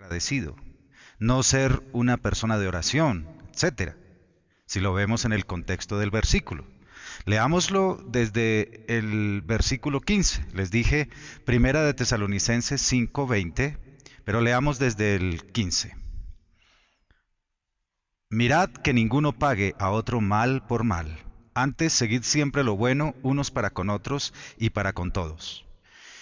agradecido, no ser una persona de oración, etcétera. Si lo vemos en el contexto del versículo. Leámoslo desde el versículo 15. Les dije Primera de Tesalonicenses 5:20, pero leamos desde el 15. Mirad que ninguno pague a otro mal por mal. Antes, seguid siempre lo bueno unos para con otros y para con todos.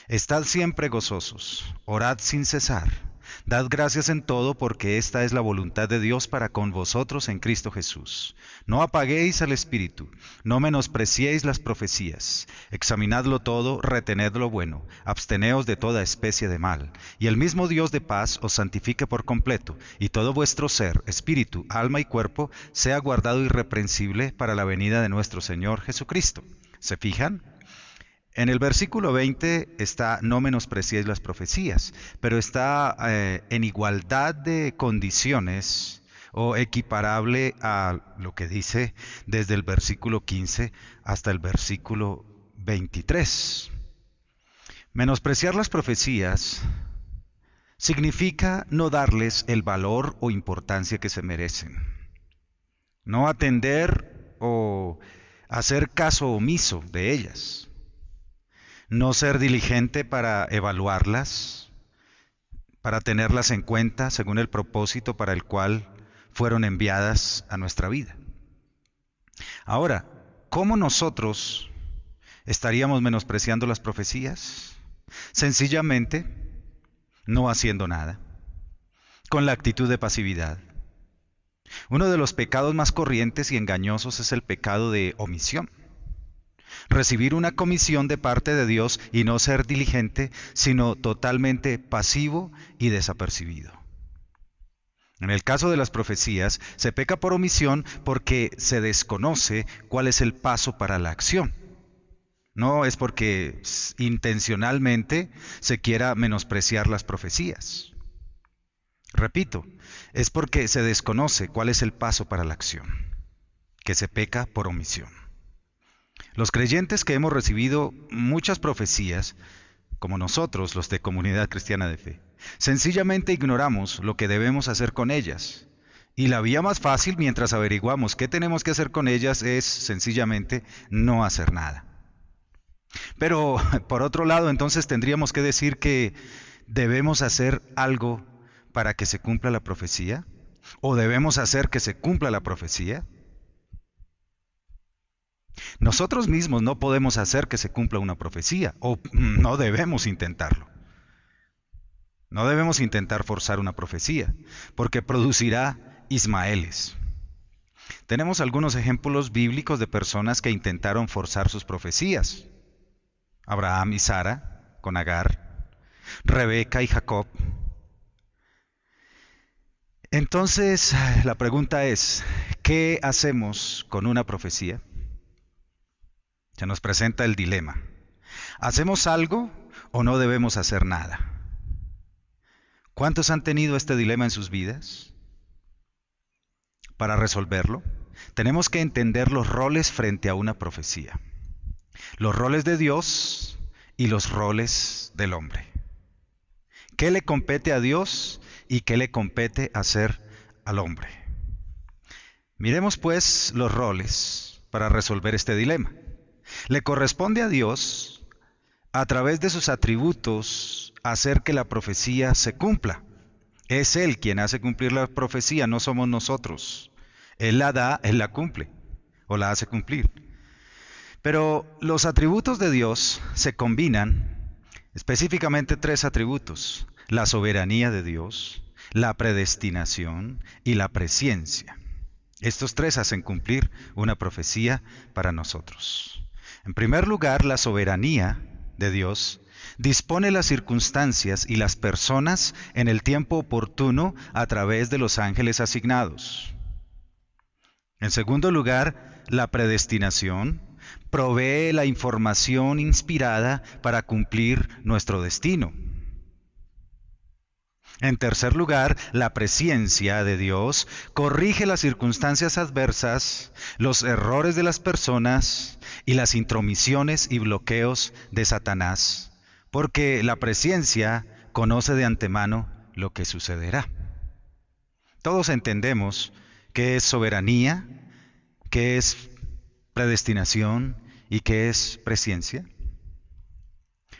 Estad siempre gozosos, orad sin cesar. Dad gracias en todo, porque esta es la voluntad de Dios para con vosotros en Cristo Jesús. No apaguéis al Espíritu, no menospreciéis las profecías. Examinadlo todo, retened lo bueno, absteneos de toda especie de mal. Y el mismo Dios de paz os santifique por completo, y todo vuestro ser, espíritu, alma y cuerpo, sea guardado irreprensible para la venida de nuestro Señor Jesucristo. ¿Se fijan? En el versículo 20 está no menospreciéis las profecías, pero está en igualdad de condiciones o equiparable a lo que dice desde el versículo 15 hasta el versículo 23. Menospreciar las profecías significa no darles el valor o importancia que se merecen, no atender o hacer caso omiso de ellas. No ser diligente para evaluarlas, para tenerlas en cuenta según el propósito para el cual fueron enviadas a nuestra vida. Ahora, ¿cómo nosotros estaríamos menospreciando las profecías? Sencillamente, no haciendo nada, con la actitud de pasividad. Uno de los pecados más corrientes y engañosos es el pecado de omisión. Recibir una comisión de parte de Dios y no ser diligente, sino totalmente pasivo y desapercibido. En el caso de las profecías, se peca por omisión porque se desconoce cuál es el paso para la acción. No es porque intencionalmente se quiera menospreciar las profecías. Repito, es porque se desconoce cuál es el paso para la acción, que se peca por omisión. Los creyentes que hemos recibido muchas profecías, como nosotros, los de Comunidad Cristiana de Fe, sencillamente ignoramos lo que debemos hacer con ellas. Y la vía más fácil, mientras averiguamos qué tenemos que hacer con ellas, es sencillamente no hacer nada. Pero, por otro lado, entonces tendríamos que decir que debemos hacer algo para que se cumpla la profecía, o debemos hacer que se cumpla la profecía. Nosotros mismos no podemos hacer que se cumpla una profecía, o no debemos intentarlo. No debemos intentar forzar una profecía, porque producirá ismaeles. Tenemos algunos ejemplos bíblicos de personas que intentaron forzar sus profecías. Abraham y Sara con Agar, Rebeca y Jacob. Entonces, la pregunta es, ¿qué hacemos con una profecía? Se nos presenta el dilema. ¿Hacemos algo o no debemos hacer nada? ¿Cuántos han tenido este dilema en sus vidas? Para resolverlo, tenemos que entender los roles frente a una profecía. Los roles de Dios y los roles del hombre. ¿Qué le compete a Dios y qué le compete hacer al hombre? Miremos pues los roles para resolver este dilema. Le corresponde a Dios, a través de sus atributos, hacer que la profecía se cumpla. Es Él quien hace cumplir la profecía, no somos nosotros. Él la da, Él la cumple, o la hace cumplir. Pero los atributos de Dios se combinan, específicamente tres atributos: la soberanía de Dios, la predestinación y la presciencia. Estos tres hacen cumplir una profecía para nosotros. En primer lugar, la soberanía de Dios dispone las circunstancias y las personas en el tiempo oportuno a través de los ángeles asignados. En segundo lugar, la predestinación provee la información inspirada para cumplir nuestro destino. En tercer lugar, la presciencia de Dios corrige las circunstancias adversas, los errores de las personas y las intromisiones y bloqueos de Satanás, porque la presciencia conoce de antemano lo que sucederá. Todos entendemos qué es soberanía, qué es predestinación y qué es presciencia.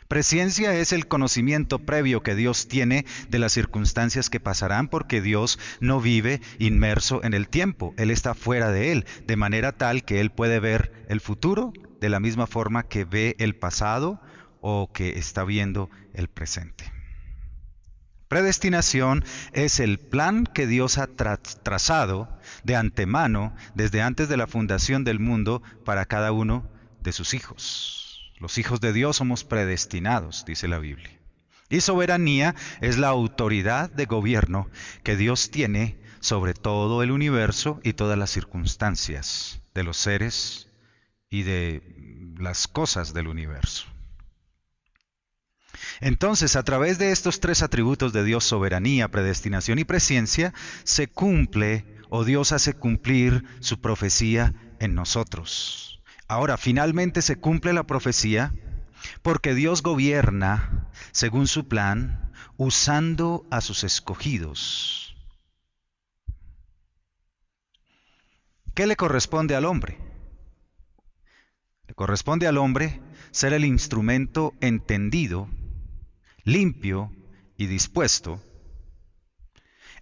Presciencia es el conocimiento previo que Dios tiene de las circunstancias que pasarán, porque Dios no vive inmerso en el tiempo, Él está fuera de él, de manera tal que Él puede ver el futuro de la misma forma que ve el pasado o que está viendo el presente. Predestinación es el plan que Dios ha trazado de antemano desde antes de la fundación del mundo para cada uno de sus hijos. Los hijos de Dios somos predestinados, dice la Biblia. Y soberanía es la autoridad de gobierno que Dios tiene sobre todo el universo y todas las circunstancias de los seres y de las cosas del universo. Entonces, a través de estos tres atributos de Dios, soberanía, predestinación y presciencia, se cumple o Dios hace cumplir su profecía en nosotros. Ahora, finalmente se cumple la profecía porque Dios gobierna según su plan, usando a sus escogidos. ¿Qué le corresponde al hombre? Le corresponde al hombre ser el instrumento entendido, limpio y dispuesto.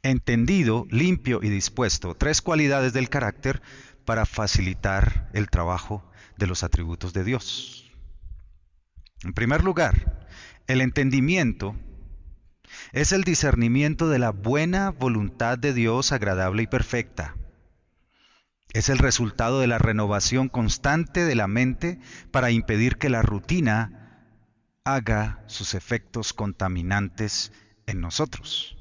Entendido, limpio y dispuesto, tres cualidades del carácter para facilitar el trabajo de los atributos de Dios. En primer lugar, el entendimiento es el discernimiento de la buena voluntad de Dios agradable y perfecta. Es el resultado de la renovación constante de la mente para impedir que la rutina haga sus efectos contaminantes en nosotros.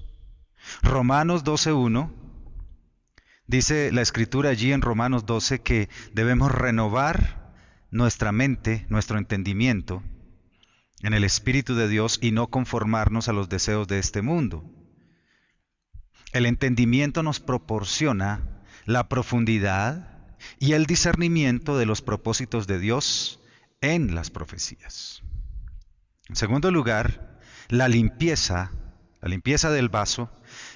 Romanos 12:1 dice la Escritura allí en Romanos 12 que debemos renovar nuestra mente, nuestro entendimiento en el Espíritu de Dios y no conformarnos a los deseos de este mundo. El entendimiento nos proporciona la profundidad y el discernimiento de los propósitos de Dios en las profecías. En segundo lugar, la limpieza del vaso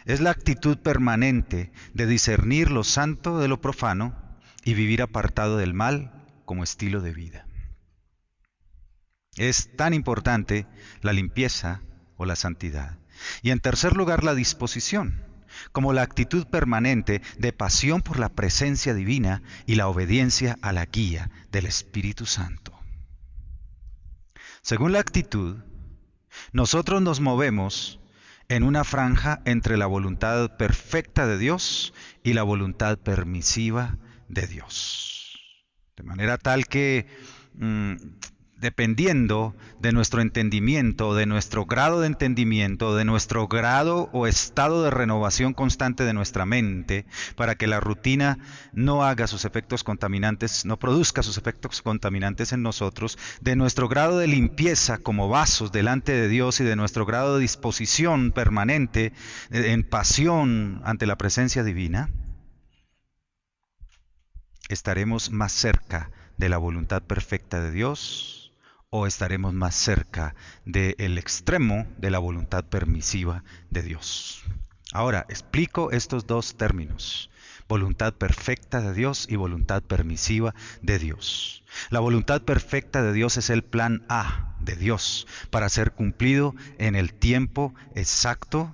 es la actitud permanente de discernir lo santo de lo profano y vivir apartado del mal como estilo de vida. Es tan importante la limpieza o la santidad. Y en tercer lugar, la disposición, como la actitud permanente de pasión por la presencia divina y la obediencia a la guía del Espíritu Santo. Según la actitud, nosotros nos movemos en una franja entre la voluntad perfecta de Dios y la voluntad permisiva de Dios. De manera tal que, dependiendo de nuestro entendimiento, de nuestro grado de entendimiento, de nuestro grado o estado de renovación constante de nuestra mente, para que la rutina no haga sus efectos contaminantes, no produzca sus efectos contaminantes en nosotros, de nuestro grado de limpieza como vasos delante de Dios y de nuestro grado de disposición permanente en pasión ante la presencia divina, estaremos más cerca de la voluntad perfecta de Dios o estaremos más cerca del extremo de la voluntad permisiva de Dios. Ahora, explico estos dos términos: voluntad perfecta de Dios y voluntad permisiva de Dios. La voluntad perfecta de Dios es el plan A de Dios para ser cumplido en el tiempo exacto,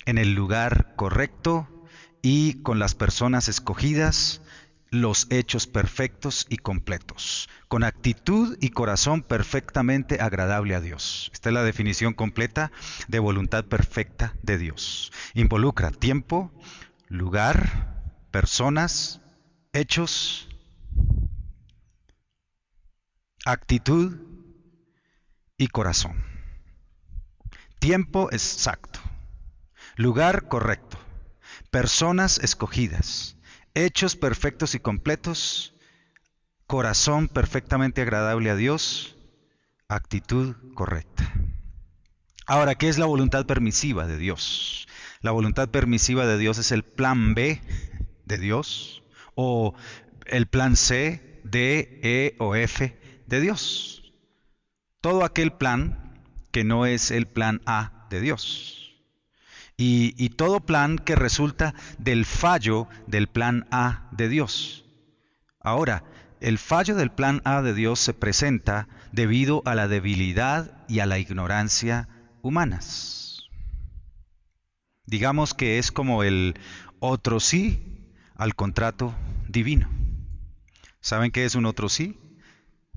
en el lugar correcto y con las personas escogidas, los hechos perfectos y completos, con actitud y corazón perfectamente agradable a Dios. Esta es la definición completa de voluntad perfecta de Dios. Involucra tiempo, lugar, personas, hechos, actitud y corazón. Tiempo exacto, lugar correcto, personas escogidas, hechos perfectos y completos, corazón perfectamente agradable a Dios, actitud correcta. Ahora, ¿qué es la voluntad permisiva de Dios? La voluntad permisiva de Dios es el plan B de Dios o el plan C, D, E o F de Dios. Todo aquel plan que no es el plan A de Dios. y todo plan que resulta del fallo del plan A de Dios. Ahora, el fallo del plan A de Dios se presenta debido a la debilidad y a la ignorancia humanas. Digamos que es como el otro sí al contrato divino. ¿Saben qué es un otro sí?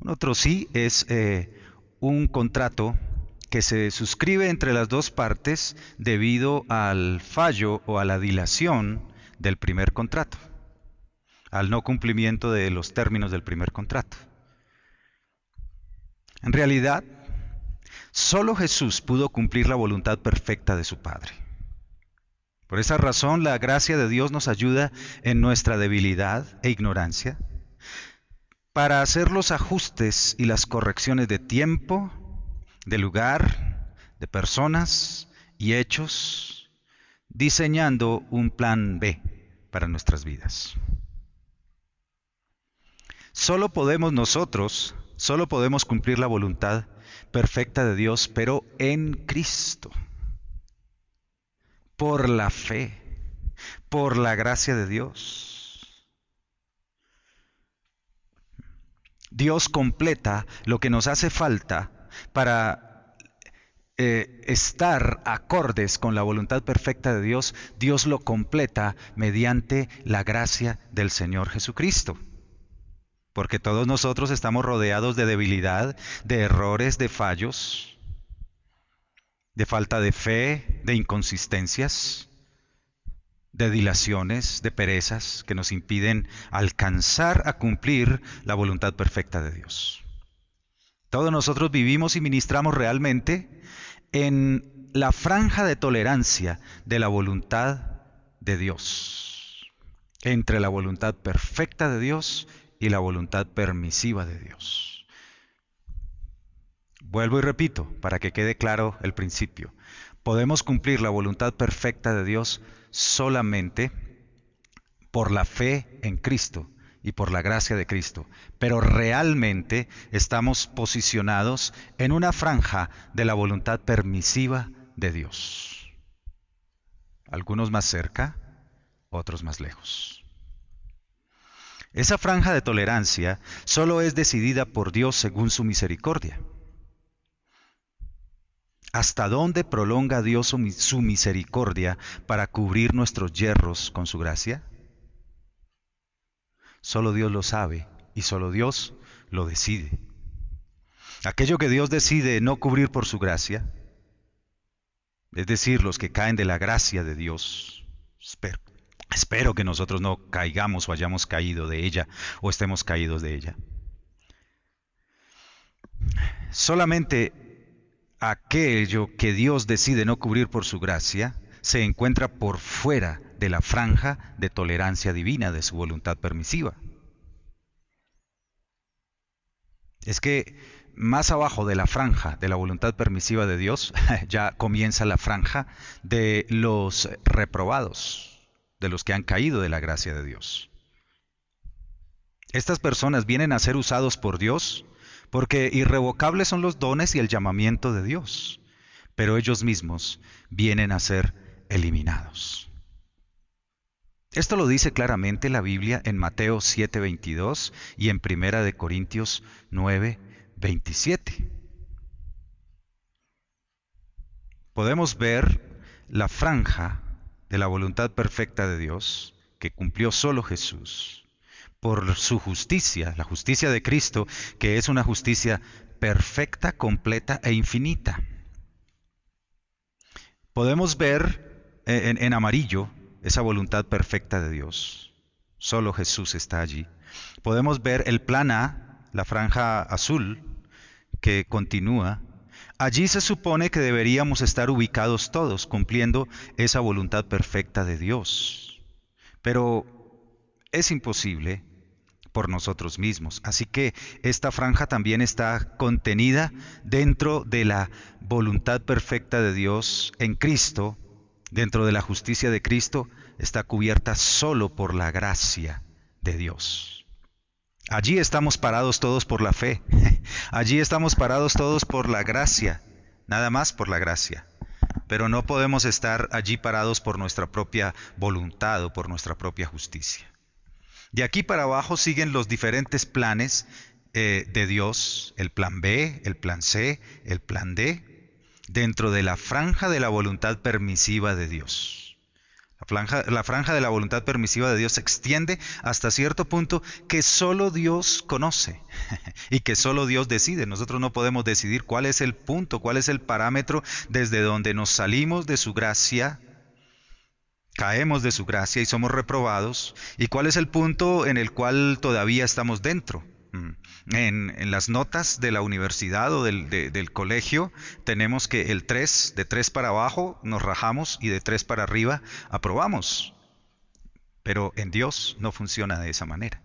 Un otro sí es un contrato que se suscribe entre las dos partes debido al fallo o a la dilación del primer contrato, al no cumplimiento de los términos del primer contrato. En realidad, solo Jesús pudo cumplir la voluntad perfecta de su Padre. Por esa razón, la gracia de Dios nos ayuda en nuestra debilidad e ignorancia para hacer los ajustes y las correcciones de tiempo, de lugar, de personas y hechos, diseñando un plan B para nuestras vidas. Solo podemos cumplir la voluntad perfecta de Dios, pero en Cristo, por la fe, por la gracia de Dios. Dios completa lo que nos hace falta para estar acordes con la voluntad perfecta de Dios. Dios lo completa mediante la gracia del Señor Jesucristo. Porque todos nosotros estamos rodeados de debilidad, de errores, de fallos, de falta de fe, de inconsistencias, de dilaciones, de perezas que nos impiden alcanzar a cumplir la voluntad perfecta de Dios. Todos nosotros vivimos y ministramos realmente en la franja de tolerancia de la voluntad de Dios, entre la voluntad perfecta de Dios y la voluntad permisiva de Dios. Vuelvo y repito, para que quede claro el principio. Podemos cumplir la voluntad perfecta de Dios solamente por la fe en Cristo y por la gracia de Cristo, pero realmente estamos posicionados en una franja de la voluntad permisiva de Dios. Algunos más cerca, otros más lejos. Esa franja de tolerancia solo es decidida por Dios según su misericordia. ¿Hasta dónde prolonga Dios su misericordia para cubrir nuestros yerros con su gracia? Solo Dios lo sabe y solo Dios lo decide. Aquello que Dios decide no cubrir por su gracia, es decir, los que caen de la gracia de Dios, espero que nosotros no caigamos o hayamos caído de ella o estemos caídos de ella. Solamente aquello que Dios decide no cubrir por su gracia se encuentra por fuera de la franja de tolerancia divina de su voluntad permisiva. Es que más abajo de la franja de la voluntad permisiva de Dios ya comienza la franja de los reprobados, de los que han caído de la gracia de Dios. Estas personas vienen a ser usados por Dios porque irrevocables son los dones y el llamamiento de Dios, pero ellos mismos vienen a ser eliminados. Esto lo dice claramente la Biblia en Mateo 7:22 y en 1 Corintios 9:27. Podemos ver la franja de la voluntad perfecta de Dios que cumplió solo Jesús por su justicia, la justicia de Cristo, que es una justicia perfecta, completa e infinita. Podemos ver en amarillo esa voluntad perfecta de Dios. Solo Jesús está allí. Podemos ver el plan A, la franja azul, que continúa. Allí se supone que deberíamos estar ubicados todos, cumpliendo esa voluntad perfecta de Dios. Pero es imposible por nosotros mismos. Así que esta franja también está contenida dentro de la voluntad perfecta de Dios en Cristo, dentro de la justicia de Cristo, está cubierta solo por la gracia de Dios. Allí estamos parados todos por la fe. Allí estamos parados todos por la gracia, nada más por la gracia. pero no podemos estar allí parados por nuestra propia voluntad o por nuestra propia justicia. De aquí para abajo siguen los diferentes planes de Dios, el plan B, el plan C, el plan D, dentro de la franja de la voluntad permisiva de Dios. La franja de la voluntad permisiva de Dios se extiende hasta cierto punto que solo Dios conoce y que solo Dios decide. Nosotros no podemos decidir cuál es el punto, cuál es el parámetro desde donde nos salimos de su gracia, caemos de su gracia y somos reprobados, y cuál es el punto en el cual todavía estamos dentro. En las notas de la universidad o del colegio tenemos que el 3, de 3 para abajo nos rajamos y de 3 para arriba aprobamos. Pero en Dios no funciona de esa manera.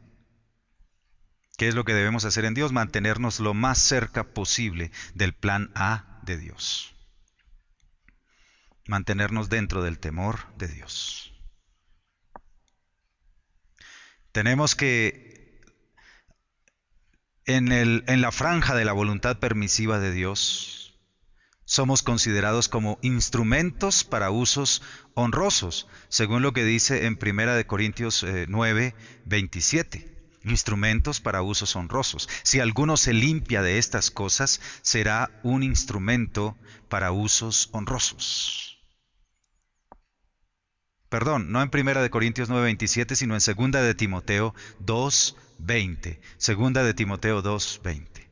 ¿Qué es lo que debemos hacer en Dios? Mantenernos lo más cerca posible del plan A de Dios. Mantenernos dentro del temor de Dios. Tenemos que en la franja de la voluntad permisiva de Dios, somos considerados como instrumentos para usos honrosos, según lo que dice en 1 Corintios 9, 27. Instrumentos para usos honrosos. Si alguno se limpia de estas cosas, será un instrumento para usos honrosos. Perdón, no en 1 Corintios 9, 27, sino en 2 de Timoteo 2, 20. Segunda de Timoteo 2:20.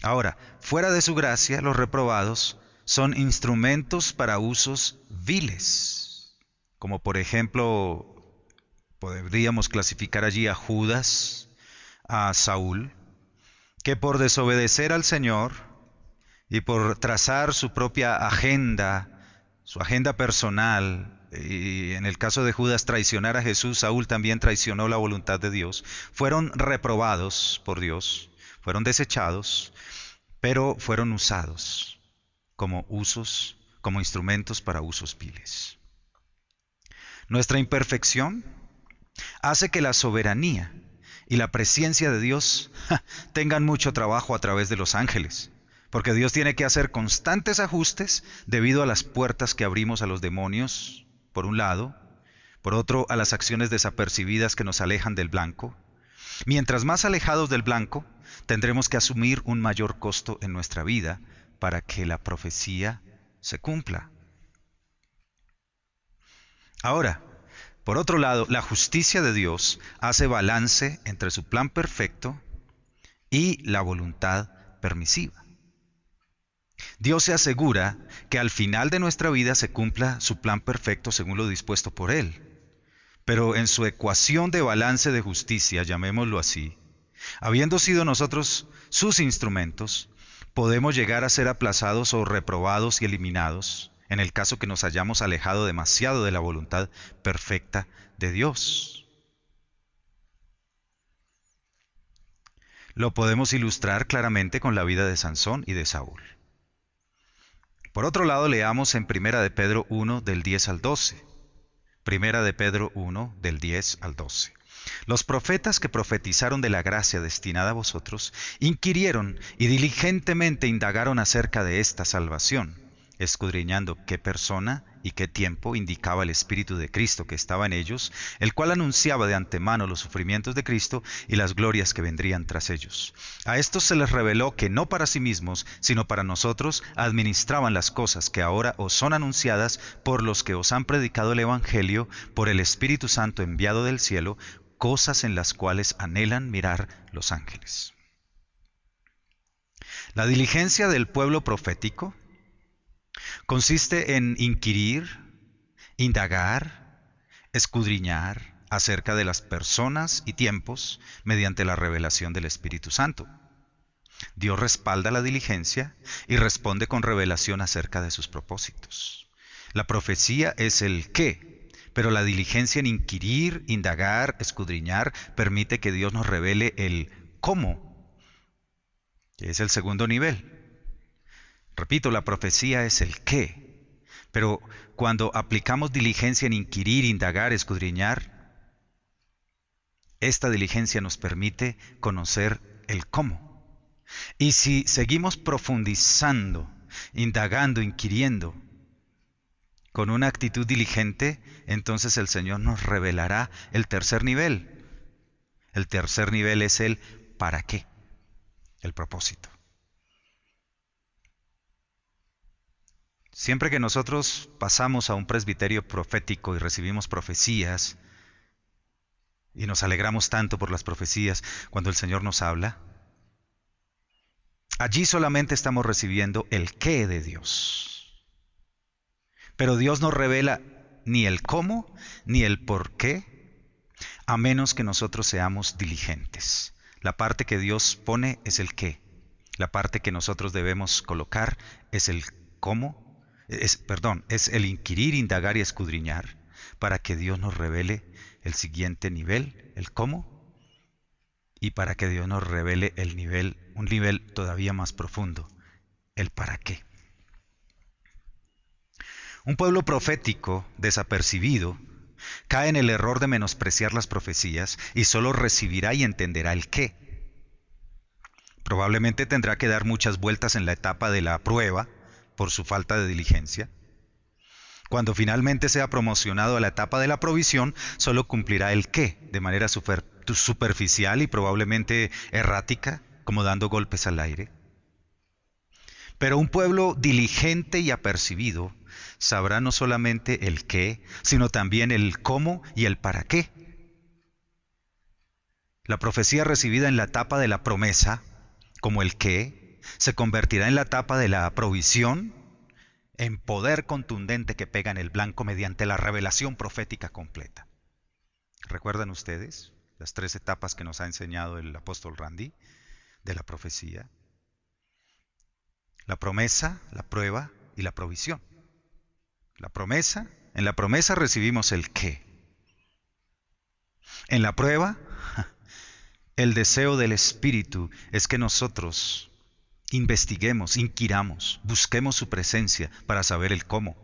Ahora, fuera de su gracia, los reprobados son instrumentos para usos viles, como por ejemplo, podríamos clasificar allí a Judas, a Saúl, que por desobedecer al Señor y por trazar su propia agenda, su agenda personal, y en el caso de Judas traicionar a Jesús, Saúl también traicionó la voluntad de Dios, fueron reprobados por Dios, fueron desechados, pero fueron usados como instrumentos para usos viles. Nuestra imperfección hace que la soberanía y la presencia de Dios tengan mucho trabajo a través de los ángeles, porque Dios tiene que hacer constantes ajustes debido a las puertas que abrimos a los demonios, por un lado, por otro a las acciones desapercibidas que nos alejan del blanco. Mientras más alejados del blanco, tendremos que asumir un mayor costo en nuestra vida para que la profecía se cumpla. Ahora, por otro lado, la justicia de Dios hace balance entre su plan perfecto y la voluntad permisiva. Dios se asegura que al final de nuestra vida se cumpla su plan perfecto según lo dispuesto por Él. Pero en su ecuación de balance de justicia, llamémoslo así, habiendo sido nosotros sus instrumentos, podemos llegar a ser aplazados o reprobados y eliminados en el caso que nos hayamos alejado demasiado de la voluntad perfecta de Dios. Lo podemos ilustrar claramente con la vida de Sansón y de Saúl. Por otro lado, leamos en 1 de Pedro 1, del 10 al 12. 1 de Pedro 1, del 10 al 12. Los profetas que profetizaron de la gracia destinada a vosotros, inquirieron y diligentemente indagaron acerca de esta salvación, escudriñando qué persona y qué tiempo indicaba el Espíritu de Cristo que estaba en ellos, el cual anunciaba de antemano los sufrimientos de Cristo y las glorias que vendrían tras ellos. A estos se les reveló que no para sí mismos, sino para nosotros, administraban las cosas que ahora os son anunciadas por los que os han predicado el Evangelio, por el Espíritu Santo enviado del cielo, cosas en las cuales anhelan mirar los ángeles. La diligencia del pueblo profético consiste en inquirir, indagar, escudriñar acerca de las personas y tiempos mediante la revelación del Espíritu Santo. Dios respalda la diligencia y responde con revelación acerca de sus propósitos. La profecía es el qué, pero la diligencia en inquirir, indagar, escudriñar permite que Dios nos revele el cómo, que es el segundo nivel. Repito, la profecía es el qué, pero cuando aplicamos diligencia en inquirir, indagar, escudriñar, esta diligencia nos permite conocer el cómo. Y si seguimos profundizando, indagando, inquiriendo, con una actitud diligente, entonces el Señor nos revelará el tercer nivel. El tercer nivel es el ¿para qué? El propósito. Siempre que nosotros pasamos a un presbiterio profético y recibimos profecías, y nos alegramos tanto por las profecías cuando el Señor nos habla, allí solamente estamos recibiendo el qué de Dios. Pero Dios no revela ni el cómo ni el por qué, a menos que nosotros seamos diligentes. La parte que Dios pone es el qué. La parte que nosotros debemos colocar es el cómo, es el inquirir, indagar y escudriñar, para que Dios nos revele el siguiente nivel, el cómo, y para que Dios nos revele un nivel todavía más profundo, el para qué. Un pueblo profético, desapercibido, cae en el error de menospreciar las profecías y solo recibirá y entenderá el qué. Probablemente tendrá que dar muchas vueltas en la etapa de la prueba por su falta de diligencia. Cuando finalmente sea promocionado a la etapa de la provisión, solo cumplirá el qué de manera superficial y probablemente errática, como dando golpes al aire. Pero un pueblo diligente y apercibido sabrá no solamente el qué, sino también el cómo y el para qué. La profecía recibida en la etapa de la promesa, como el qué, se convertirá en la etapa de la provisión, en poder contundente que pega en el blanco mediante la revelación profética completa. ¿Recuerdan ustedes las 3 etapas que nos ha enseñado el apóstol Randy de la profecía? La promesa, la prueba y la provisión. En la promesa recibimos el qué. En la prueba, el deseo del Espíritu es que nosotros investiguemos, inquiramos, busquemos su presencia para saber el cómo.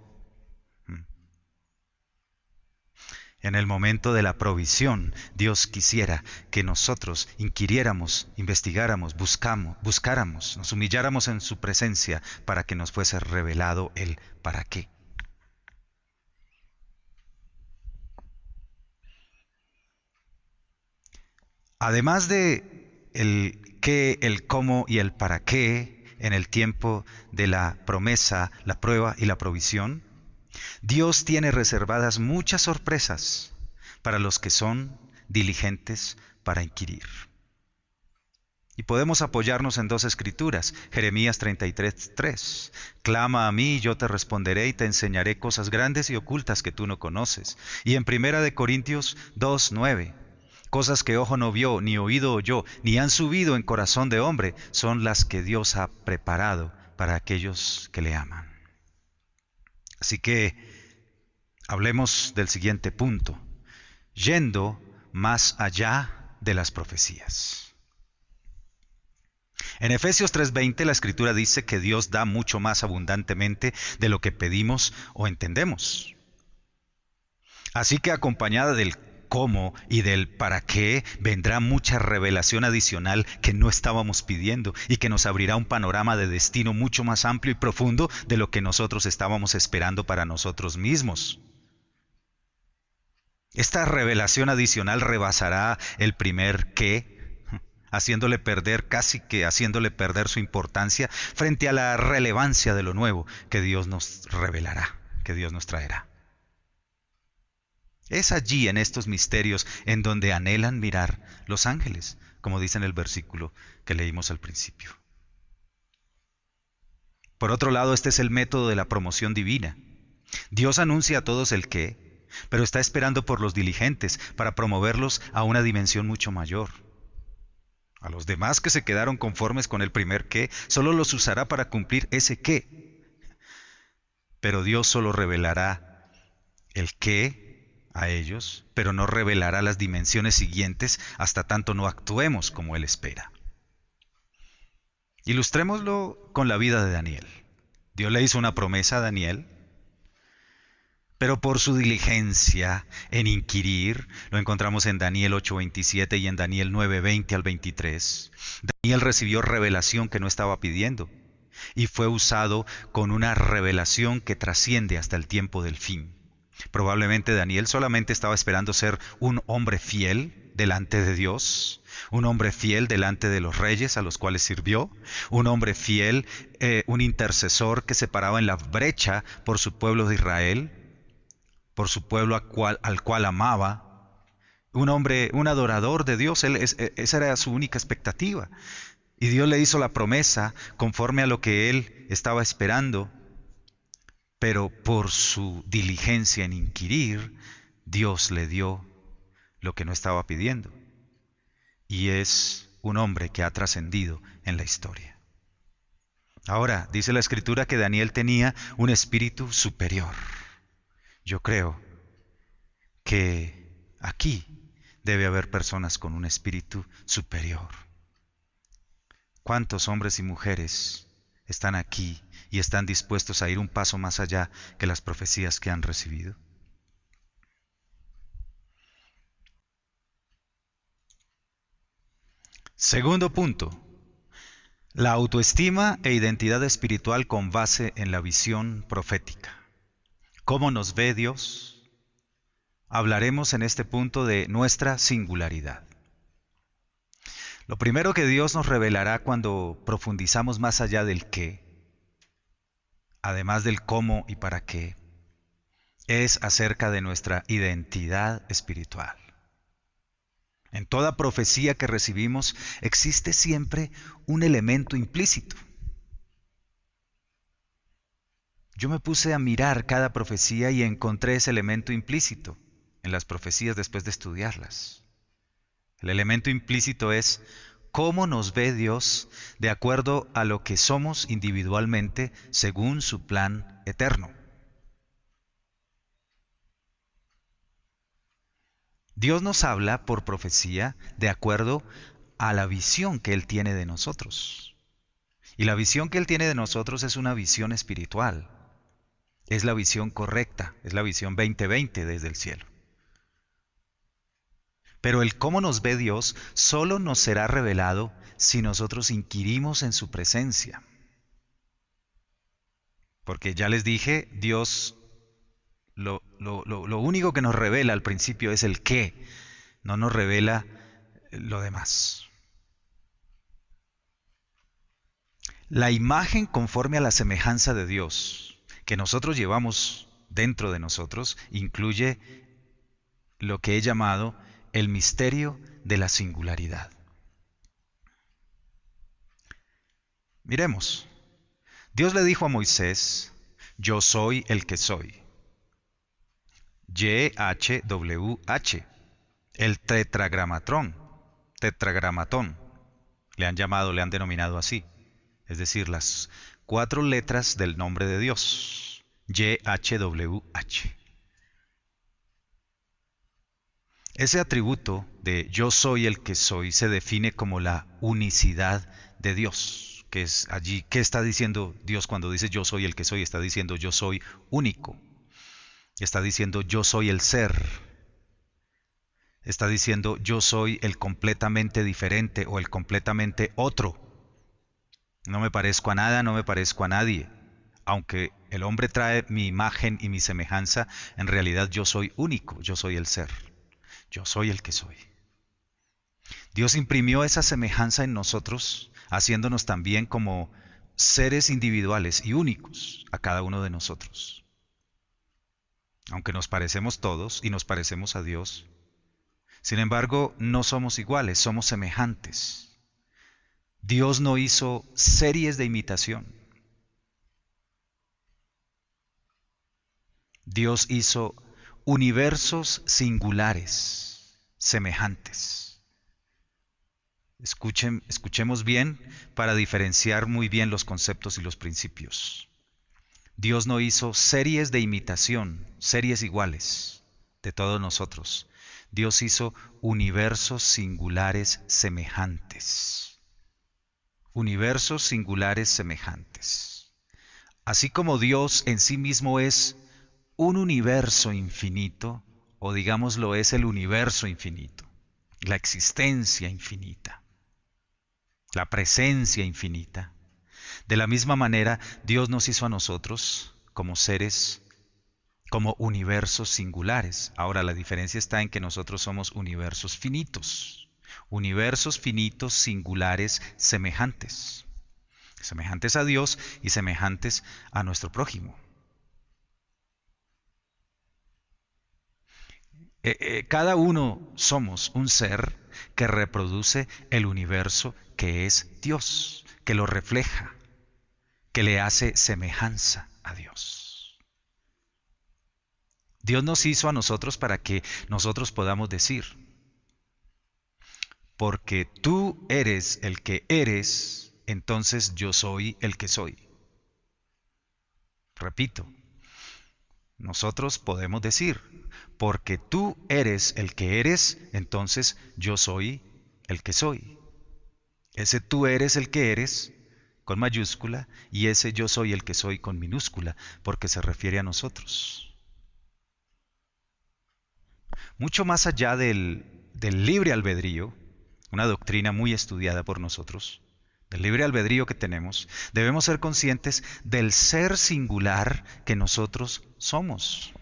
En el momento de la provisión, Dios quisiera que nosotros inquiriéramos, investigáramos, buscáramos, nos humilláramos en su presencia para que nos fuese revelado el para qué. Además de el qué, el cómo y el para qué en el tiempo de la promesa, la prueba y la provisión, Dios tiene reservadas muchas sorpresas para los que son diligentes para inquirir. Y podemos apoyarnos en 2 escrituras, Jeremías 33:3. Clama a mí y yo te responderé y te enseñaré cosas grandes y ocultas que tú no conoces. Y en 1 Corintios 2:9. Cosas que ojo no vio, ni oído oyó, ni han subido en corazón de hombre, son las que Dios ha preparado para aquellos que le aman. Así que hablemos del siguiente punto, yendo más allá de las profecías. En Efesios 3:20 la Escritura dice que Dios da mucho más abundantemente de lo que pedimos o entendemos. Así que acompañada del cómo y del para qué vendrá mucha revelación adicional que no estábamos pidiendo y que nos abrirá un panorama de destino mucho más amplio y profundo de lo que nosotros estábamos esperando para nosotros mismos. Esta revelación adicional rebasará el primer qué, casi que haciéndole perder su importancia frente a la relevancia de lo nuevo que Dios nos revelará, que Dios nos traerá. Es allí en estos misterios en donde anhelan mirar los ángeles, como dice en el versículo que leímos al principio. Por otro lado, este es el método de la promoción divina. Dios anuncia a todos el qué, pero está esperando por los diligentes para promoverlos a una dimensión mucho mayor. A los demás que se quedaron conformes con el primer qué, solo los usará para cumplir ese qué. Pero Dios solo revelará el qué a ellos, pero no revelará las dimensiones siguientes hasta tanto no actuemos como Él espera. Ilustrémoslo con la vida de Daniel. Dios le hizo una promesa a Daniel, pero por su diligencia en inquirir, lo encontramos en Daniel 8:27 y en Daniel 9:20 al 23. Daniel recibió revelación que no estaba pidiendo. y fue usado con una revelación que trasciende hasta el tiempo del fin. Probablemente Daniel solamente estaba esperando ser un hombre fiel delante de Dios, un hombre fiel delante de los reyes a los cuales sirvió, un hombre fiel, un intercesor que se paraba en la brecha por su pueblo de Israel, por su pueblo al cual amaba, un hombre, un adorador de Dios. Esa era su única expectativa. Y Dios le hizo la promesa conforme a lo que él estaba esperando, pero por su diligencia en inquirir, Dios le dio lo que no estaba pidiendo. Y es un hombre que ha trascendido en la historia. Ahora, dice la Escritura que Daniel tenía un espíritu superior. Yo creo que aquí debe haber personas con un espíritu superior. ¿Cuántos hombres y mujeres están aquí y están dispuestos a ir un paso más allá que las profecías que han recibido? Segundo punto, la autoestima e identidad espiritual con base en la visión profética. ¿Cómo nos ve Dios? Hablaremos en este punto de nuestra singularidad. Lo primero que Dios nos revelará cuando profundizamos más allá del qué, además del cómo y para qué, es acerca de nuestra identidad espiritual. En toda profecía que recibimos existe siempre un elemento implícito. Yo me puse a mirar cada profecía y encontré ese elemento implícito en las profecías después de estudiarlas. El elemento implícito es cómo nos ve Dios de acuerdo a lo que somos individualmente según su plan eterno. Dios nos habla por profecía de acuerdo a la visión que Él tiene de nosotros. Y la visión que Él tiene de nosotros es una visión espiritual. Es la visión correcta, es la visión 2020 desde el cielo. Pero el cómo nos ve Dios solo nos será revelado si nosotros inquirimos en su presencia. Porque ya les dije, Dios lo único que nos revela al principio es el qué, no nos revela lo demás. La imagen conforme a la semejanza de Dios que nosotros llevamos dentro de nosotros incluye lo que he llamado el misterio de la singularidad. Miremos, Dios le dijo a Moisés, yo soy el que soy. YHWH, el tetragramatón, le han denominado así, es decir, las 4 letras del nombre de Dios, YHWH. Ese atributo de yo soy el que soy se define como la unicidad de Dios, que es allí. ¿Qué está diciendo Dios cuando dice yo soy el que soy? Está diciendo yo soy único. Está diciendo yo soy el ser. Está diciendo yo soy el completamente diferente o el completamente otro. No me parezco a nada, no me parezco a nadie. Aunque el hombre trae mi imagen y mi semejanza, en realidad yo soy único, yo soy el ser. Yo soy el que soy. Dios imprimió esa semejanza en nosotros, haciéndonos también como seres individuales y únicos a cada uno de nosotros. Aunque nos parecemos todos y nos parecemos a Dios, sin embargo, no somos iguales, somos semejantes. Dios no hizo series de imitación. Dios hizo universos singulares, semejantes. Escuchemos bien para diferenciar muy bien los conceptos y los principios. Dios no hizo series de imitación, series iguales de todos nosotros. Dios hizo universos singulares semejantes. Universos singulares semejantes. Así como Dios en sí mismo es un universo infinito, o digámoslo es el universo infinito, la existencia infinita, la presencia infinita. De la misma manera, Dios nos hizo a nosotros como seres, como universos singulares. Ahora, la diferencia está en que nosotros somos universos finitos, singulares, semejantes, semejantes a Dios y semejantes a nuestro prójimo. Cada uno somos un ser que reproduce el universo que es Dios, que lo refleja, que le hace semejanza a Dios. Dios nos hizo a nosotros para que nosotros podamos decir, porque tú eres el que eres, entonces yo soy el que soy. Repito, nosotros podemos decir, porque tú eres el que eres, entonces yo soy el que soy. Ese tú eres el que eres con mayúscula y ese yo soy el que soy con minúscula, porque se refiere a nosotros. Mucho más allá del libre albedrío, una doctrina muy estudiada por nosotros, del libre albedrío que tenemos, debemos ser conscientes del ser singular que nosotros somos.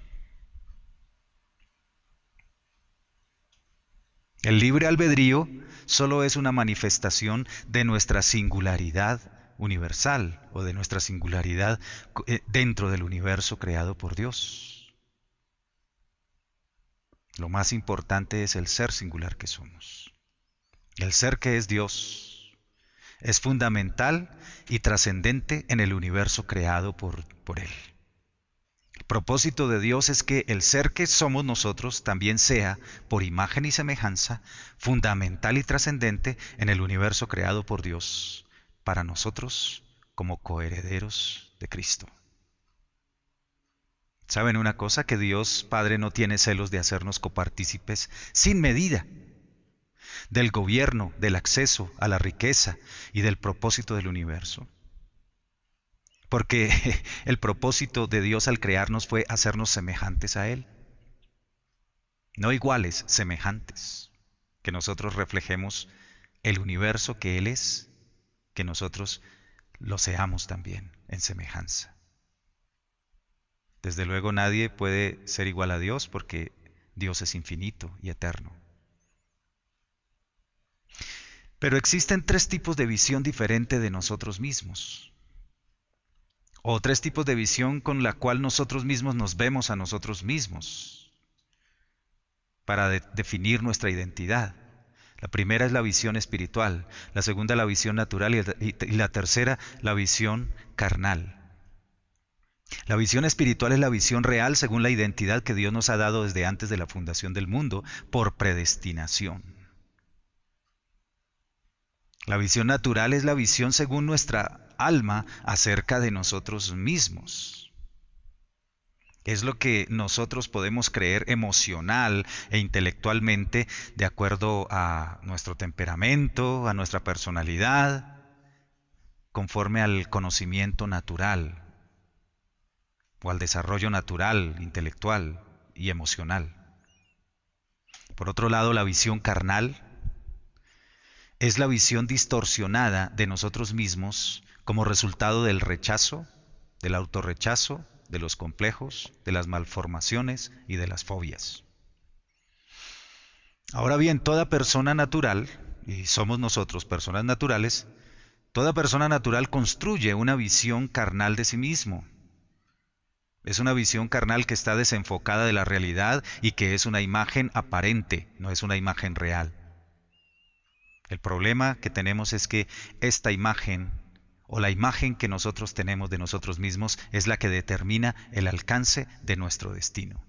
El libre albedrío solo es una manifestación de nuestra singularidad universal o de nuestra singularidad dentro del universo creado por Dios. Lo más importante es el ser singular que somos. El ser que es Dios es fundamental y trascendente en el universo creado por Él. El propósito de Dios es que el ser que somos nosotros también sea, por imagen y semejanza, fundamental y trascendente en el universo creado por Dios, para nosotros como coherederos de Cristo. ¿Saben una cosa? Que Dios Padre no tiene celos de hacernos copartícipes sin medida del gobierno, del acceso a la riqueza y del propósito del universo. Porque el propósito de Dios al crearnos fue hacernos semejantes a Él. No iguales, semejantes. Que nosotros reflejemos el universo que Él es, que nosotros lo seamos también en semejanza. Desde luego nadie puede ser igual a Dios porque Dios es infinito y eterno. Pero existen tres tipos de visión diferente de nosotros mismos. O tres tipos de visión con la cual nosotros mismos nos vemos a nosotros mismos para definir nuestra identidad. La primera es la visión espiritual, la segunda la visión natural y la tercera la visión carnal. La visión espiritual es la visión real según la identidad que Dios nos ha dado desde antes de la fundación del mundo por predestinación. La visión natural es la visión según nuestra alma acerca de nosotros mismos. Es lo que nosotros podemos creer emocional e intelectualmente de acuerdo a nuestro temperamento, a nuestra personalidad, conforme al conocimiento natural o al desarrollo natural, intelectual y emocional. Por otro lado, la visión carnal es la visión distorsionada de nosotros mismos como resultado del rechazo, del autorrechazo, de los complejos, de las malformaciones y de las fobias. Ahora bien, toda persona natural, y somos nosotros personas naturales, toda persona natural construye una visión carnal de sí mismo. Es una visión carnal que está desenfocada de la realidad y que es una imagen aparente, no es una imagen real. El problema que tenemos es que esta imagen o la imagen que nosotros tenemos de nosotros mismos es la que determina el alcance de nuestro destino.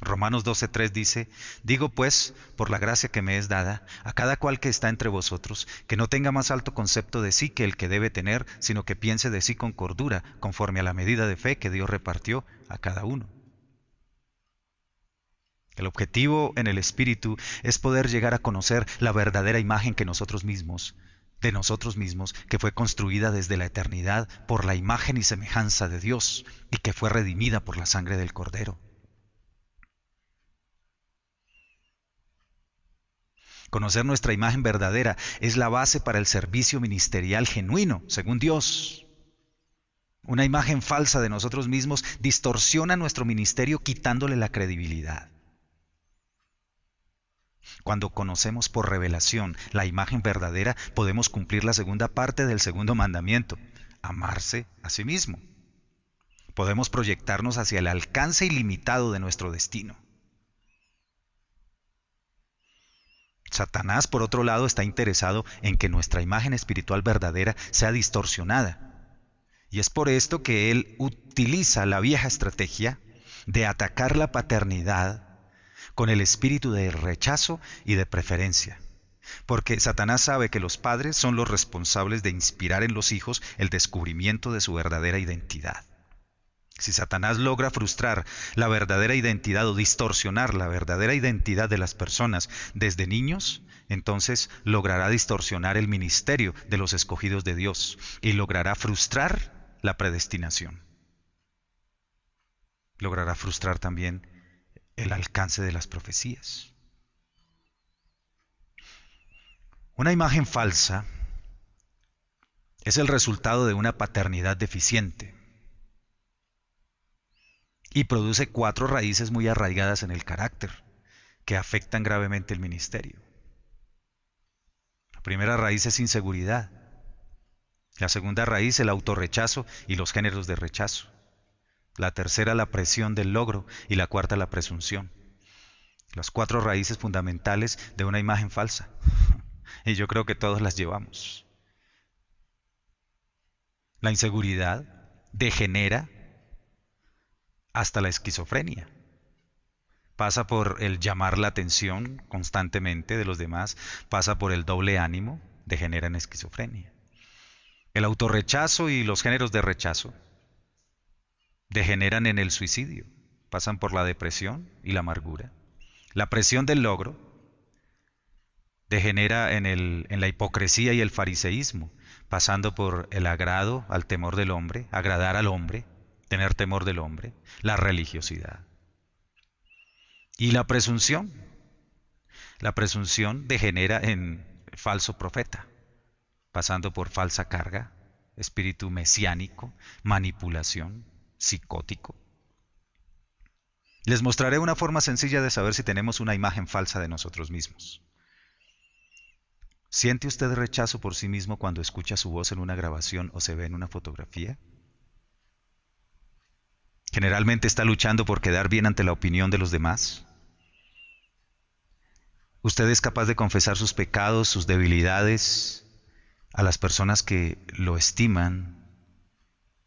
Romanos 12:3 dice, digo pues, por la gracia que me es dada, a cada cual que está entre vosotros, que no tenga más alto concepto de sí que el que debe tener, sino que piense de sí con cordura, conforme a la medida de fe que Dios repartió a cada uno. El objetivo en el espíritu es poder llegar a conocer la verdadera imagen que nosotros mismos, de nosotros mismos, que fue construida desde la eternidad por la imagen y semejanza de Dios y que fue redimida por la sangre del Cordero. Conocer nuestra imagen verdadera es la base para el servicio ministerial genuino, según Dios. Una imagen falsa de nosotros mismos distorsiona nuestro ministerio quitándole la credibilidad. Cuando conocemos por revelación la imagen verdadera, podemos cumplir la segunda parte del segundo mandamiento, amarse a sí mismo. Podemos proyectarnos hacia el alcance ilimitado de nuestro destino. Satanás, por otro lado, está interesado en que nuestra imagen espiritual verdadera sea distorsionada. Y es por esto que él utiliza la vieja estrategia de atacar la paternidad con el espíritu de rechazo y de preferencia. Porque Satanás sabe que los padres son los responsables de inspirar en los hijos el descubrimiento de su verdadera identidad. Si Satanás logra frustrar la verdadera identidad o distorsionar la verdadera identidad de las personas desde niños, entonces logrará distorsionar el ministerio de los escogidos de Dios y logrará frustrar la predestinación. Logrará frustrar también el alcance de las profecías. Una imagen falsa es el resultado de una paternidad deficiente y produce 4 raíces muy arraigadas en el carácter que afectan gravemente el ministerio. La primera raíz es inseguridad. La segunda raíz, el autorrechazo y los géneros de rechazo. La tercera, la presión del logro, y la cuarta, la presunción. Las 4 raíces fundamentales de una imagen falsa. Y yo creo que todos las llevamos. La inseguridad degenera hasta la esquizofrenia. Pasa por el llamar la atención constantemente de los demás, pasa por el doble ánimo, degenera en esquizofrenia. El autorrechazo y los géneros de rechazo degeneran en el suicidio, pasan por la depresión y la amargura. La presión del logro degenera en la hipocresía y el fariseísmo, pasando por el agrado al temor del hombre, agradar al hombre, tener temor del hombre, la religiosidad. Y la presunción degenera en falso profeta, pasando por falsa carga, espíritu mesiánico, manipulación, psicótico. Les mostraré una forma sencilla de saber si tenemos una imagen falsa de nosotros mismos. ¿Siente usted rechazo por sí mismo cuando escucha su voz en una grabación o se ve en una fotografía? ¿Generalmente está luchando por quedar bien ante la opinión de los demás? ¿Usted es capaz de confesar sus pecados, sus debilidades a las personas que lo estiman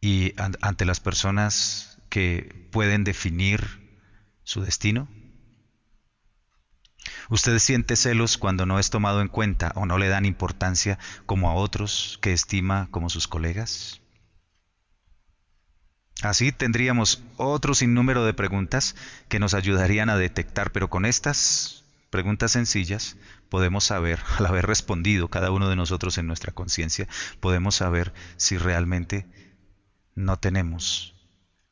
y ante las personas que pueden definir su destino? ¿Usted siente celos cuando no es tomado en cuenta o no le dan importancia como a otros que estima como sus colegas? Así tendríamos otro sinnúmero de preguntas que nos ayudarían a detectar, pero con estas preguntas sencillas podemos saber, al haber respondido cada uno de nosotros en nuestra conciencia, podemos saber si realmente no tenemos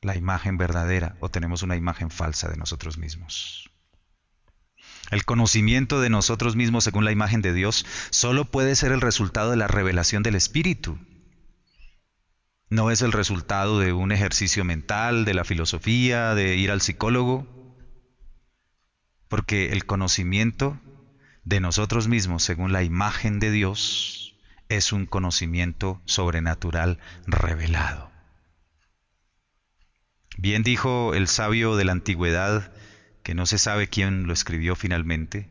la imagen verdadera o tenemos una imagen falsa de nosotros mismos. El conocimiento de nosotros mismos según la imagen de Dios solo puede ser el resultado de la revelación del Espíritu. No es el resultado de un ejercicio mental, de la filosofía, de ir al psicólogo, porque el conocimiento de nosotros mismos según la imagen de Dios es un conocimiento sobrenatural revelado. Bien dijo el sabio de la antigüedad, que no se sabe quién lo escribió finalmente: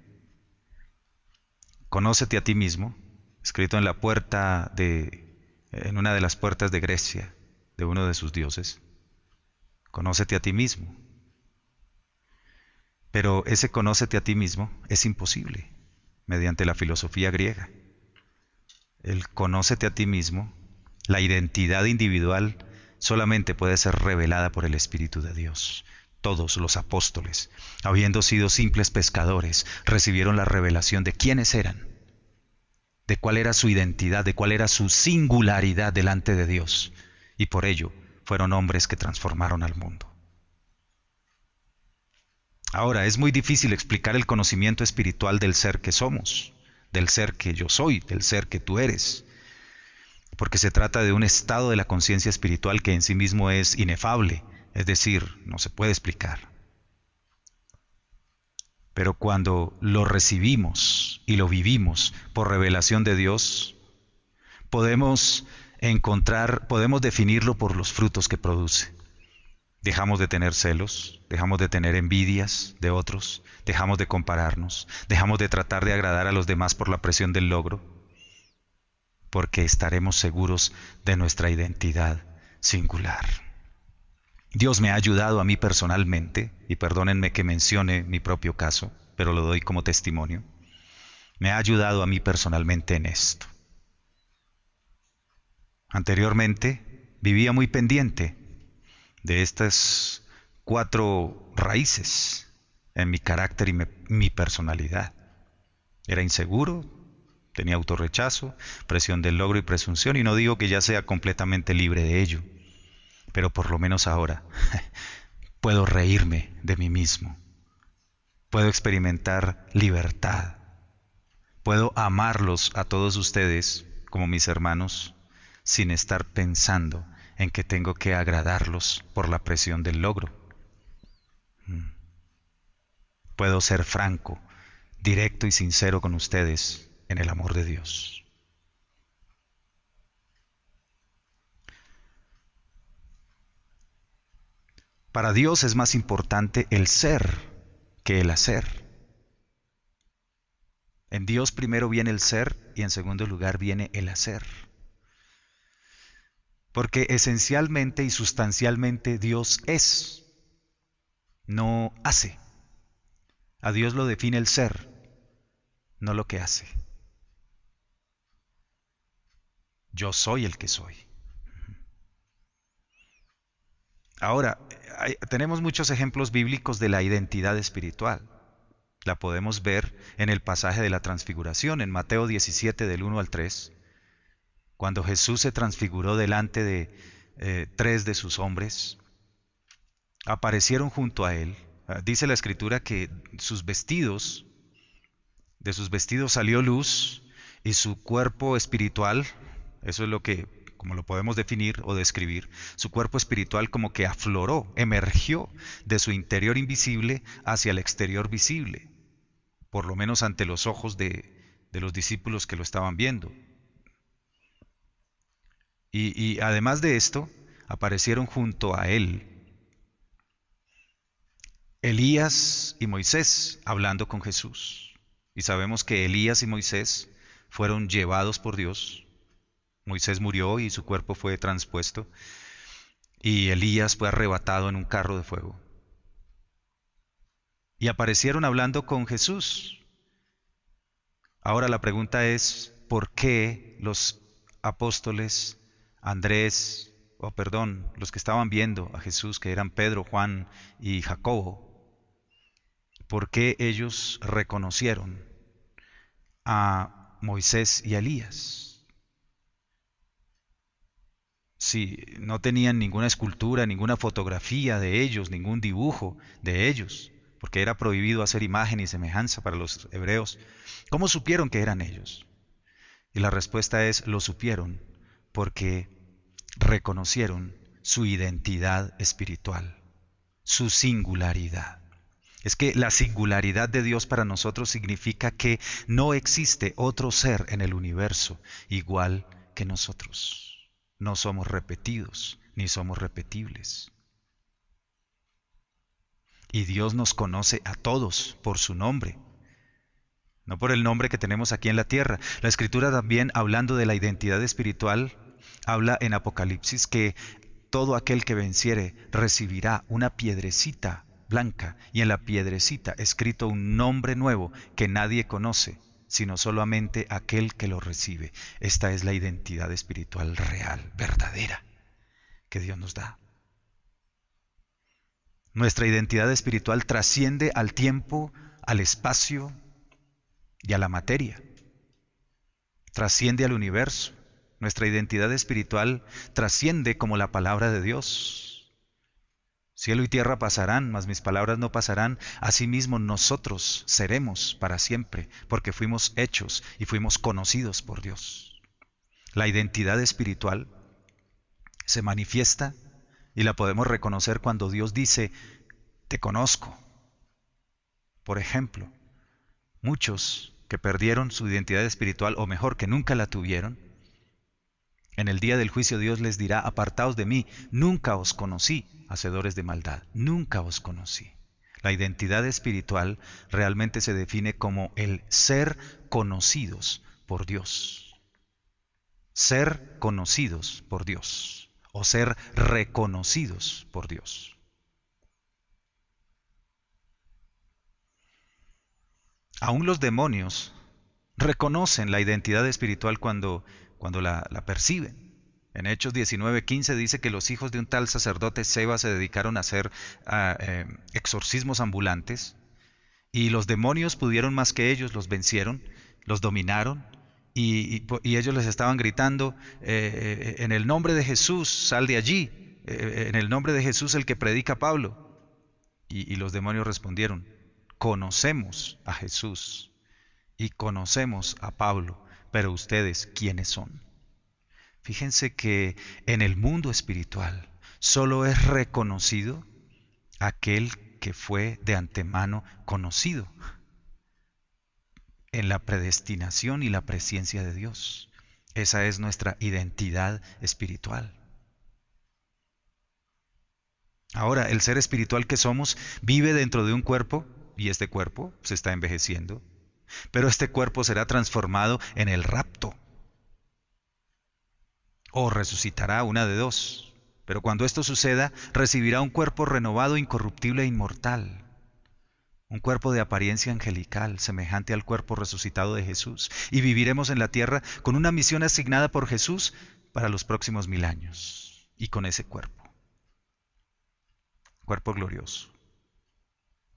conócete a ti mismo, escrito en una de las puertas de Grecia, de uno de sus dioses. Conócete a ti mismo. Pero ese conócete a ti mismo es imposible mediante la filosofía griega. El conócete a ti mismo, la identidad individual, solamente puede ser revelada por el Espíritu de Dios. Todos los apóstoles, habiendo sido simples pescadores, recibieron la revelación de quiénes eran, de cuál era su identidad, de cuál era su singularidad delante de Dios, y por ello fueron hombres que transformaron al mundo. Ahora, es muy difícil explicar el conocimiento espiritual del ser que somos, del ser que yo soy, del ser que tú eres, porque se trata de un estado de la conciencia espiritual que en sí mismo es inefable, es decir, no se puede explicar. Pero cuando lo recibimos y lo vivimos por revelación de Dios, podemos definirlo por los frutos que produce. Dejamos de tener celos, dejamos de tener envidias de otros, dejamos de compararnos, dejamos de tratar de agradar a los demás por la presión del logro, porque estaremos seguros de nuestra identidad singular. Dios me ha ayudado a mí personalmente, y perdónenme que mencione mi propio caso, pero lo doy como testimonio. Me ha ayudado a mí personalmente en esto. Anteriormente vivía muy pendiente de estas 4 raíces en mi carácter y mi personalidad. Era inseguro, tenía autorrechazo, presión del logro y presunción, y no digo que ya sea completamente libre de ello, pero por lo menos ahora puedo reírme de mí mismo, puedo experimentar libertad, puedo amarlos a todos ustedes como mis hermanos sin estar pensando en que tengo que agradarlos por la presión del logro. Puedo ser franco, directo y sincero con ustedes en el amor de Dios. Para Dios es más importante el ser que el hacer. En Dios primero viene el ser y en segundo lugar viene el hacer. Porque esencialmente y sustancialmente Dios es, no hace. A Dios lo define el ser, no lo que hace. Yo soy el que soy. Ahora, tenemos muchos ejemplos bíblicos de la identidad espiritual. La podemos ver en el pasaje de la transfiguración, en Mateo 17 del 1 al 3, cuando Jesús se transfiguró delante de 3 de sus hombres, aparecieron junto a él. Dice la Escritura que de sus vestidos salió luz y su cuerpo espiritual, eso es lo que, como lo podemos definir o describir, su cuerpo espiritual como que afloró, emergió de su interior invisible hacia el exterior visible, por lo menos ante los ojos de los discípulos que lo estaban viendo. Y además de esto, aparecieron junto a él Elías y Moisés hablando con Jesús. Y sabemos que Elías y Moisés fueron llevados por Dios. Moisés murió y su cuerpo fue transpuesto. Y Elías fue arrebatado en un carro de fuego. Y aparecieron hablando con Jesús. Ahora la pregunta es, ¿por qué los apóstoles, los que estaban viendo a Jesús, que eran Pedro, Juan y Jacobo, por qué ellos reconocieron a Moisés y a Elías? Si no tenían ninguna escultura, ninguna fotografía de ellos, ningún dibujo de ellos, porque era prohibido hacer imagen y semejanza para los hebreos, ¿cómo supieron que eran ellos? Y la respuesta es, lo supieron porque reconocieron su identidad espiritual, su singularidad. Es que la singularidad de Dios para nosotros significa que no existe otro ser en el universo igual que nosotros. No somos repetidos, ni somos repetibles. Y Dios nos conoce a todos por su nombre, no por el nombre que tenemos aquí en la tierra. La Escritura también, hablando de la identidad espiritual, habla en Apocalipsis que todo aquel que venciere recibirá una piedrecita blanca y en la piedrecita escrito un nombre nuevo que nadie conoce, sino solamente aquel que lo recibe. Esta es la identidad espiritual real, verdadera, que Dios nos da. Nuestra identidad espiritual trasciende al tiempo, al espacio y a la materia. Trasciende al universo. Nuestra identidad espiritual trasciende como la palabra de Dios. Cielo y tierra pasarán, mas mis palabras no pasarán. Asimismo nosotros seremos para siempre, porque fuimos hechos y fuimos conocidos por Dios. La identidad espiritual se manifiesta y la podemos reconocer cuando Dios dice, te conozco. Por ejemplo, muchos que perdieron su identidad espiritual, o mejor, que nunca la tuvieron, en el día del juicio Dios les dirá, apartaos de mí, nunca os conocí, hacedores de maldad, nunca os conocí. La identidad espiritual realmente se define como el ser conocidos por Dios. Ser conocidos por Dios o ser reconocidos por Dios. Aún los demonios reconocen la identidad espiritual cuando la perciben. En Hechos 19:15 dice que los hijos de un tal sacerdote Seba se dedicaron a hacer exorcismos ambulantes y los demonios pudieron más que ellos, los vencieron, los dominaron y ellos les estaban gritando, en el nombre de Jesús, sal de allí, en el nombre de Jesús el que predica Pablo. Y los demonios respondieron, conocemos a Jesús y conocemos a Pablo, pero ustedes, ¿quiénes son? Fíjense que en el mundo espiritual solo es reconocido aquel que fue de antemano conocido en la predestinación y la presciencia de Dios. Esa es nuestra identidad espiritual. Ahora, el ser espiritual que somos vive dentro de un cuerpo y este cuerpo se está envejeciendo, pero este cuerpo será transformado en el rapto o resucitará, una de dos. Pero cuando esto suceda, recibirá un cuerpo renovado, incorruptible e inmortal. Un cuerpo de apariencia angelical, semejante al cuerpo resucitado de Jesús. Y viviremos en la tierra con una misión asignada por Jesús para los próximos 1000 años. Y con ese cuerpo. Cuerpo glorioso.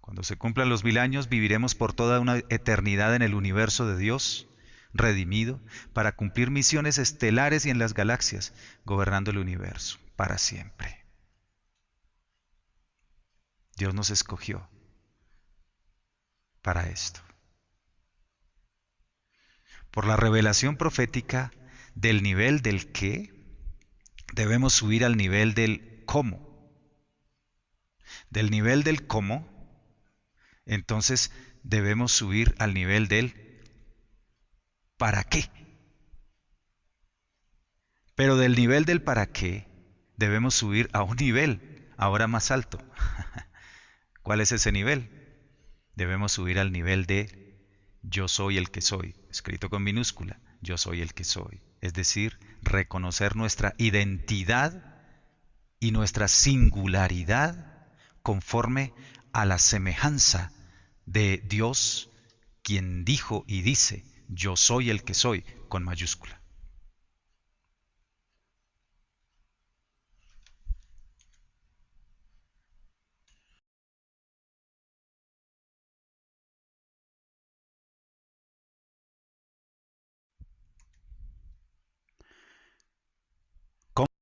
Cuando se cumplan los 1000 años, viviremos por toda una eternidad en el universo de Dios, redimido, para cumplir misiones estelares y en las galaxias, gobernando el universo para siempre. Dios nos escogió para esto. Por la revelación profética del nivel del qué, debemos subir al nivel del cómo. Del nivel del cómo, entonces debemos subir al nivel del ¿para qué? Pero del nivel del para qué debemos subir a un nivel ahora más alto. ¿Cuál es ese nivel? Debemos subir al nivel de yo soy el que soy, escrito con minúscula, yo soy el que soy. Es decir, reconocer nuestra identidad y nuestra singularidad conforme a la semejanza de Dios, quien dijo y dice, yo soy el que soy, con mayúscula.